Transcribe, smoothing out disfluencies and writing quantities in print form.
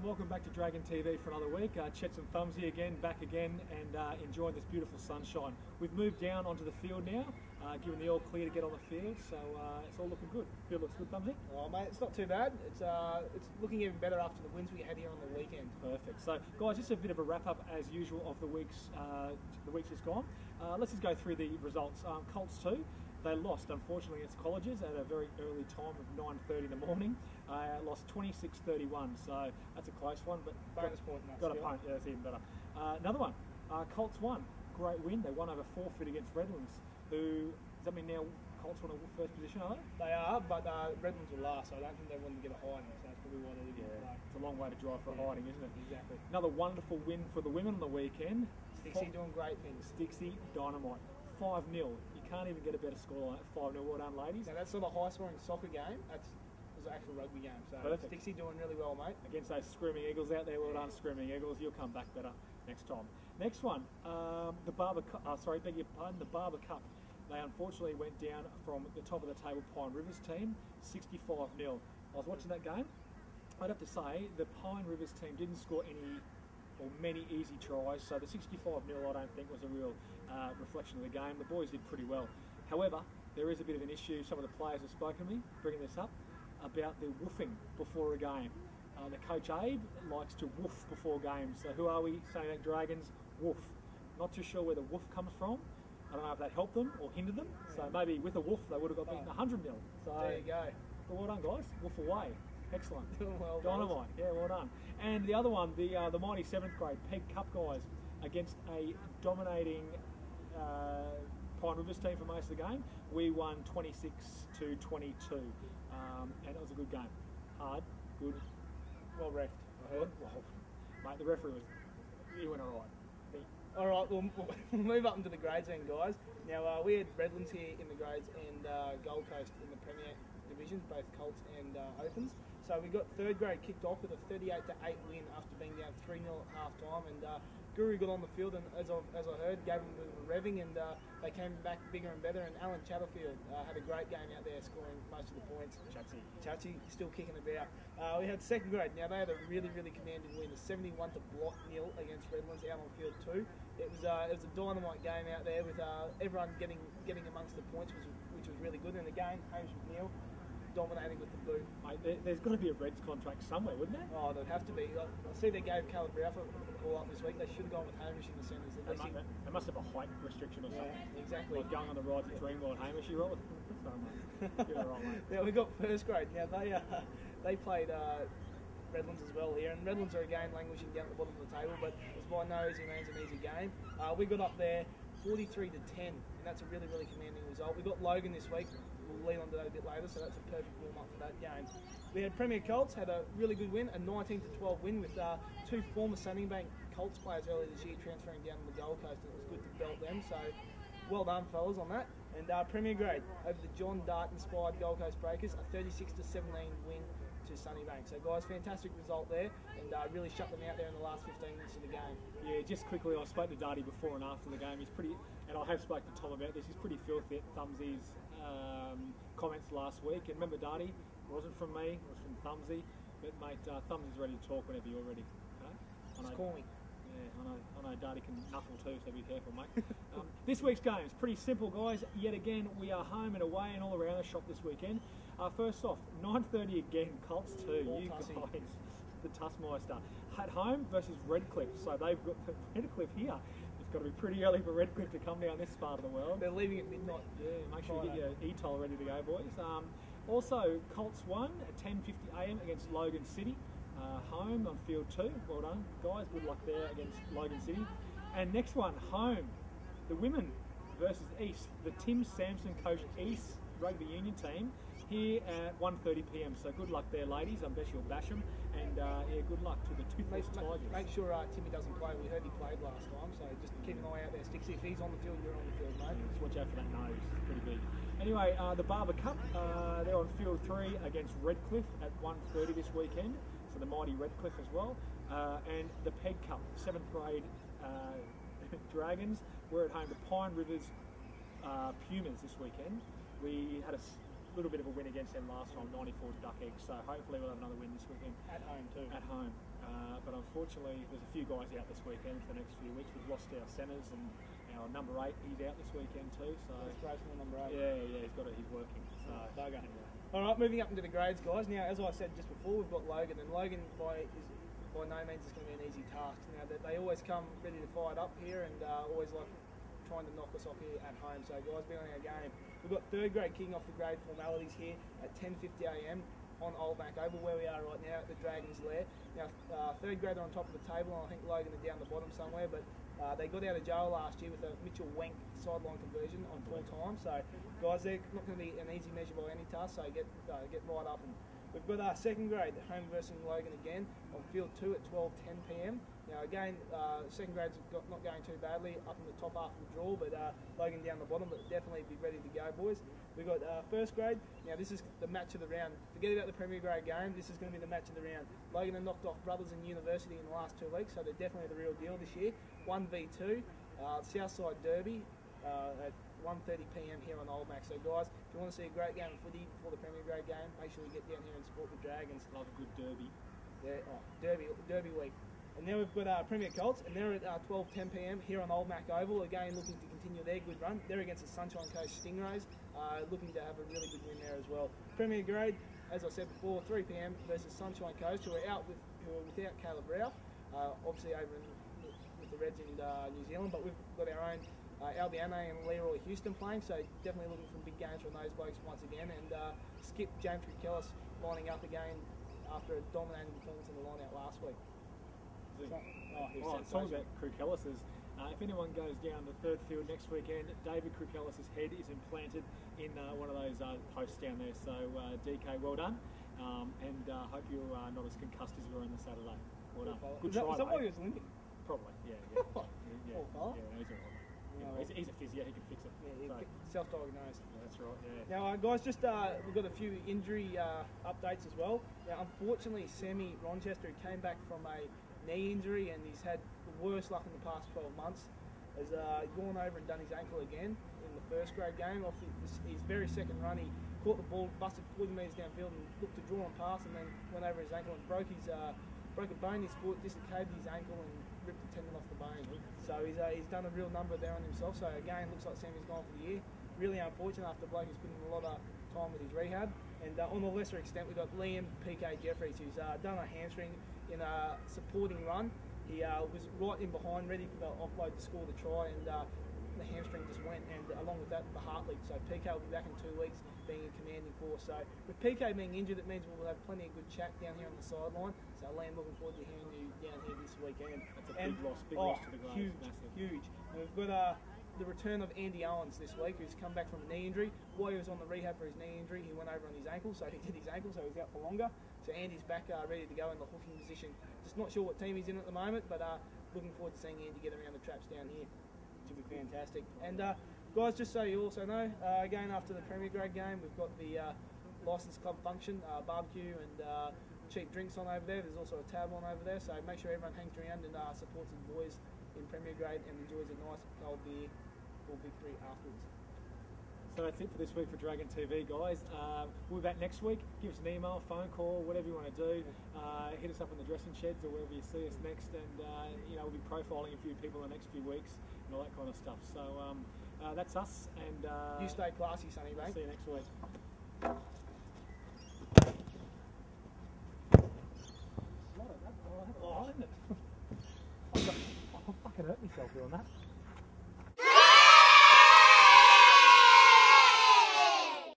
welcome back to Dragon TV for another week. Chets and Thumbs here again, back again, and enjoying this beautiful sunshine. We've moved down onto the field now, given the all clear to get on the field, so it's all looking good. Field looks good, Thumbsy? Oh mate, it's not too bad. It's looking even better after the wins we had here on the weekend. Perfect. So guys, just a bit of a wrap up as usual of the week's just gone. Let's just go through the results. Colts 2. They lost, unfortunately, against Colleges at a very early time of 9:30 in the morning. Lost 26-31, so that's a close one. But bonus point. Got a point. Yeah, that's even better. Another one. Colts won. Great win. They won over forfeit against Redlands. Does that mean now Colts won a first position? Are they? They are, but Redlands were last, so I don't think they wanted to get a hiding. So that's probably why they didn't. Yeah, it's a long way to drive for a hiding, isn't it? Exactly. Another wonderful win for the women on the weekend. Stixie doing great things. Stixie Dynamite. 5-0. You can't even get a better score like that. 5-0. Well done, ladies. Now that's not a high-scoring soccer game. It was an actual rugby game. So perfect. Stixie doing really well, mate. Against those Screaming Eagles out there. Well done, Screaming Eagles. You'll come back better next time. Next one, the Barber Cup. Beg your pardon. The Barber Cup. They unfortunately went down from the top of the table Pine Rivers team, 65-0. I was watching that game. I'd have to say the Pine Rivers team didn't score any or many easy tries, so the 65-0 I don't think was a real reflection of the game. The boys did pretty well. However, there is a bit of an issue. Some of the players have spoken to me, bringing this up, about the woofing before a game. The coach Abe likes to woof before games. So who are we? Sunnybank Dragons, woof. Not too sure where the woof comes from. I don't know if that helped them or hindered them. So maybe with a woof they would have got beaten 100-0. So there you go. But well done, guys. Woof away. Excellent. Doing well, Dynamite. Yeah, well done. And the other one, the mighty 7th grade Peg Cup guys against a dominating Pine Rivers team for most of the game. We won 26-22, and it was a good game. Hard, good. Well reffed, I heard. Well, mate, the referee he went all right. All right, we'll move up into the grades then, guys. Now, we had Redlands here in the grades and Gold Coast in the Premier divisions, both Colts and Opens. So we got 3rd grade kicked off with a 38-8 win after being down 3-0 at half time, and Guru got on the field and as I heard, gave them a revving, and they came back bigger and better, and Alan Chatterfield had a great game out there, scoring most of the points. Chatsy still kicking about. We had 2nd grade. Now they had a really commanding win, a 71-0 against Redlands out on field 2. It was a dynamite game out there with everyone getting amongst the points, which was really good. And again, Hamish McNeil dominating with the boot. Mate, there's got to be a Reds contract somewhere, wouldn't there? Oh, there'd have to be. I see they gave Caleb Ralph a call up this week. They should have gone with Hamish in the centres. They must have a height restriction or something. Yeah, exactly. Like going on the rides at Dreamworld. Hamish, you're right. Sorry, mate. You're all right, mate. Now we got 1st grade. Now they played Redlands as well here, and Redlands are again languishing down at the bottom of the table, but it's by no easy means an easy game. We got up there 43-10, and that's a really commanding result. We got Logan this week. We'll lead on to that a bit later, so that's a perfect warm-up for that game. We had Premier Colts, had a really good win, a 19-12 win with 2 former Sunnybank Colts players earlier this year transferring down to the Gold Coast, and it was good to belt them, so well done fellas on that. And Premier Grade over the John Dart-inspired Gold Coast Breakers, a 36-17 win to Sunnybank. So guys, fantastic result there, and really shut them out there in the last 15 minutes of the game. Yeah, just quickly, I spoke to Darty before and after the game. He's pretty, and I have spoken to Tom about this, he's pretty filthy at Thumbsy's comments last week. And remember, Darty, it wasn't from me, it was from Thumbsy. But mate, Thumbsy's ready to talk whenever you're ready. Okay? Just call me. Yeah, I know Darty can knuckle too, so be careful, mate. This week's game is pretty simple, guys. Yet again, we are home and away and all around the shop this weekend. First off, 9:30 again, Colts 2. You guys, the Tussmeister. At home versus Redcliffe. So they've got Redcliffe here. It's got to be pretty early for Redcliffe to come down this part of the world. They're leaving at midnight. Yeah, make sure you get your e-toll ready to go, boys. Also, Colts 1 at 10:50 AM against Logan City. Home on field 2. Well done, guys. Good luck there against Logan City. And next one, home. The women versus East. The Tim Sampson coached East Rugby Union team here at 1:30 PM. So good luck there, ladies. I bet you'll bash them. And yeah, good luck to the Toothless Tigers. Make sure Timmy doesn't play. We heard he played last time, so just keep an eye out there, Stixie. If he's on the field, you're on the field, mate. Yeah, just watch out for that nose. It's pretty big. Anyway, the Barber Cup, they're on field 3 against Redcliffe at 1:30 this weekend. So the mighty Redcliffe as well. And the Peg Cup, 7th grade Dragons. We're at home to Pine Rivers Pumas this weekend. We had a little bit of a win against them last time, 94 duck eggs. So hopefully we'll have another win this weekend. At home too. At home. But unfortunately, there's a few guys out this weekend for the next few weeks. We've lost our centres, and our number 8, he's out this weekend too. So That's great for the number 8. yeah, he's working. So bugger. anyway. All right, moving up into the grades, guys. Now, as I said just before, we've got Logan, and Logan by no means is going to be an easy task. Now, they always come ready to fire it up here, and always like trying to knock us off here at home. So, guys, be on our game. We've got 3rd grade kicking off the grade formalities here at 10:50 a.m. on Old Bank Oval, where we are right now at the Dragons Lair. Now, 3rd grade are on top of the table, and I think Logan are down the bottom somewhere, but they got out of jail last year with a Mitchell Wenk sideline conversion on full time. So, guys, they're not going to be an easy measure by any task, so get right up. And we've got our 2nd grade home versus Logan again on field 2 at 12:10 p.m. Now, again, 2nd grade's not going too badly up in the top half of the draw, but Logan down the bottom, but definitely be ready to go, boys. We've got 1st grade. Now, this is the match of the round. Forget about the Premier Grade game. This is going to be the match of the round. Logan have knocked off Brothers in University in the last 2 weeks, so they're definitely the real deal this year. 1v2, Southside Derby at 1:30 p.m. here on Old Mac. So, guys, if you want to see a great game of footy before the Premier Grade game, make sure you get down here and support the Dragons. Love a good derby. Yeah, Derby week. And now we've got Premier Colts, and they're at 12:10 p.m. here on Old Mac Oval, again looking to continue their good run. They're against the Sunshine Coast Stingrays, looking to have a really good win there as well. Premier Grade, as I said before, 3 p.m. versus Sunshine Coast, who are without Caleb Rao, obviously over with the Reds in New Zealand, but we've got our own Albiano and Leroy Houston playing, so definitely looking for big games from those blokes once again. And Skip James Kellis lining up again after a dominating performance in the line-out last week. Talking about Krukellis's, if anyone goes down the 3rd field next weekend, David Krukellis's head is implanted in one of those posts down there. So DK, well done, and hope you're not as concussed as you were on the Saturday. Well done. Good try, is that why he was limping? Probably, yeah. Poor fella. Yeah, he's all right. He's a physio, he can fix it. Yeah, self-diagnosed. Yeah, that's right, yeah. Now, guys, just we've got a few injury updates as well. Now, unfortunately, Sammy Rochester, who came back from a knee injury and he's had the worst luck in the past 12 months, has gone over and done his ankle again in the 1st grade game. Off his very 2nd run, he caught the ball, busted 40 metres downfield and looked to draw and pass, and then went over his ankle and broke a bone in his foot, dislocated his ankle and ripped the tendon off the bone. So he's done a real number there on himself. So again, looks like Sammy's gone for the year. Really unfortunate after Blake has put in a lot of time with his rehab. And on a lesser extent, we've got Liam PK Jeffries, who's done a hamstring in a supporting run. He was right in behind, ready for the offload to score the try, and the hamstring just went, and along with that, the heart leak. So PK will be back in 2 weeks, being in commanding force. So with PK being injured, it means we'll have plenty of good chat down here on the sideline. So Liam, looking forward to hearing you down here this weekend. That's a big loss to the Glaze. Huge. And we've got the return of Andy Owens this week, who's come back from a knee injury. While he was on the rehab for his knee injury, he went over on his ankle, so he did his ankle, so he's out for longer. So Andy's back ready to go in the hooking position. Just not sure what team he's in at the moment, but looking forward to seeing Andy get around the traps down here, which will be fantastic. And guys, just so you also know, again after the Premier Grade game, we've got the Licensed Club function, barbecue and cheap drinks on over there. There's also a tab on over there, so make sure everyone hangs around and supports the boys in Premier Grade and enjoys a nice cold beer or victory afterwards. So that's it for this week for Dragon TV, guys. We'll be back next week. Give us an email, phone call, whatever you want to do. Hit us up in the dressing sheds or wherever you see us next, and we'll be profiling a few people in the next few weeks and all that kind of stuff. So that's us, and you stay classy, Sunnybank. See you next week. I'll fucking hurt myself doing that.